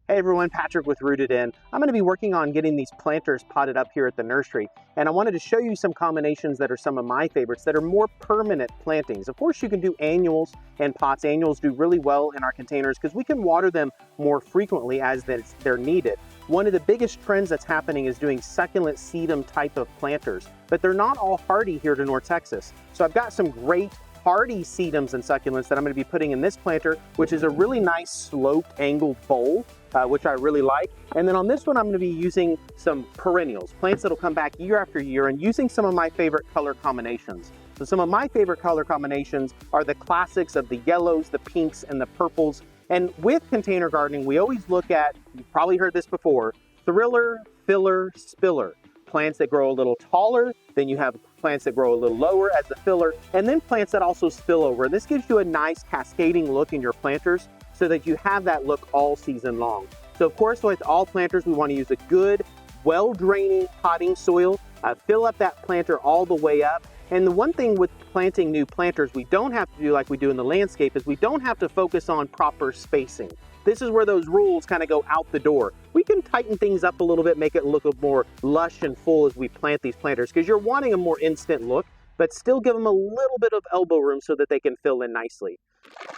Hey everyone, Patrick with Rooted In. I'm going to be working on getting these planters potted up here at the nursery, and I wanted to show you some combinations that are some of my favorites that are more permanent plantings. Of course, you can do annuals and pots. Annuals do really well in our containers because we can water them more frequently as they're needed. One of the biggest trends that's happening is doing succulent sedum type of planters, but they're not all hardy here to North Texas. So I've got some great hardy sedums and succulents that I'm going to be putting in this planter, which is a really nice sloped angled bowl, which I really like. And then on this one, I'm going to be using some perennials, plants that'll come back year after year, and using some of my favorite color combinations. So some of my favorite color combinations are the classics of the yellows, the pinks, and the purples. And with container gardening, we always look at, you've probably heard this before, thriller, filler, spiller. Plants that grow a little taller, then you have plants that grow a little lower as the filler, and then plants that also spill over. And this gives you a nice cascading look in your planters so that you have that look all season long. So of course, with all planters, we want to use a good, well-draining potting soil. Fill up that planter all the way up. And the one thing with planting new planters we don't have to do like we do in the landscape is we don't have to focus on proper spacing. This is where those rules kind of go out the door. We can tighten things up a little bit, make it look more lush and full as we plant these planters, because you're wanting a more instant look, but still give them a little bit of elbow room so that they can fill in nicely.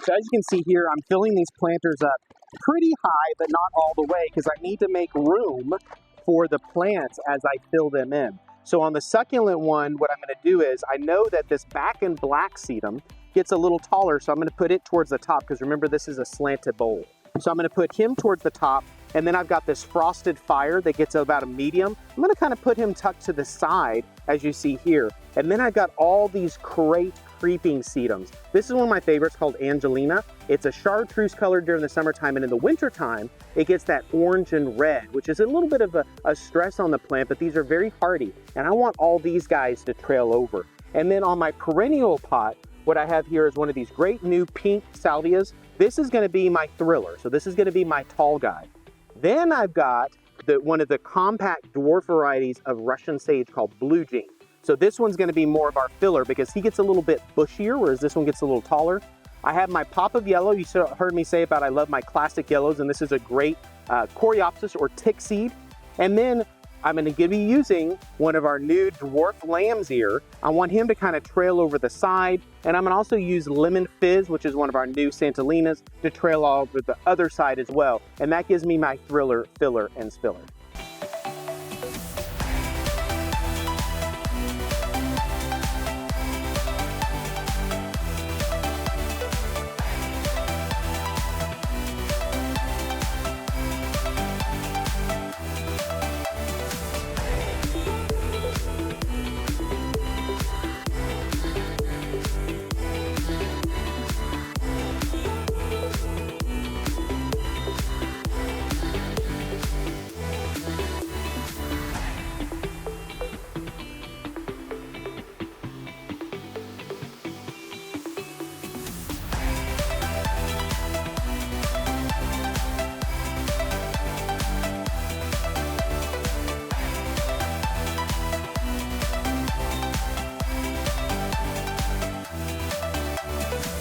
So as you can see here, I'm filling these planters up pretty high, but not all the way, because I need to make room for the plants as I fill them in. So on the succulent one, what I'm going to do is, I know that this back and black sedum gets a little taller, so I'm going to put it towards the top, because remember, this is a slanted bowl. So I'm going to put him towards the top, and then I've got this frosted fire that gets about a medium. I'm going to kind of put him tucked to the side, as you see here. And then I've got all these great creeping sedums. This is one of my favorites called Angelina. It's a chartreuse color during the summertime, and in the wintertime, it gets that orange and red, which is a little bit of a stress on the plant, but these are very hardy. And I want all these guys to trail over. And then on my perennial pot, what I have here is one of these great new pink salvias. This is going to be my thriller. So this is going to be my tall guy. Then I've got one of the compact dwarf varieties of Russian sage called Blue Jean. So this one's going to be more of our filler because he gets a little bit bushier, whereas this one gets a little taller. I have my pop of yellow. You heard me say about I love my classic yellows, and this is a great coreopsis or tick seed. And then I'm going to be using one of our new dwarf lamb's ear. I want him to kind of trail over the side. And I'm going to also use lemon fizz, which is one of our new Santalinas, to trail over the other side as well. And that gives me my thriller, filler, and spiller.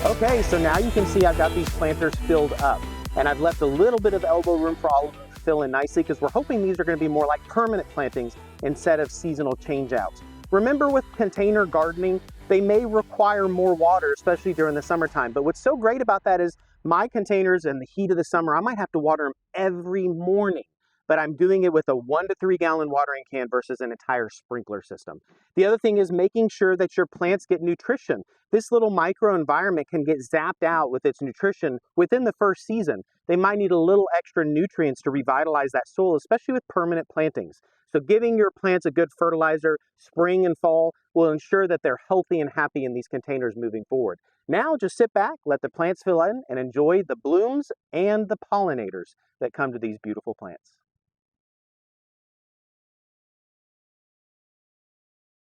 Okay, so now you can see I've got these planters filled up, and I've left a little bit of elbow room for all of them to fill in nicely because we're hoping these are going to be more like permanent plantings instead of seasonal changeouts. Remember, with container gardening, they may require more water, especially during the summertime. But what's so great about that is my containers in the heat of the summer, I might have to water them every morning, but I'm doing it with a 1 to 3 gallon watering can versus an entire sprinkler system. The other thing is making sure that your plants get nutrition. This little microenvironment can get zapped out with its nutrition within the first season. They might need a little extra nutrients to revitalize that soil, especially with permanent plantings. So giving your plants a good fertilizer spring and fall will ensure that they're healthy and happy in these containers moving forward. Now just sit back, let the plants fill in, and enjoy the blooms and the pollinators that come to these beautiful plants.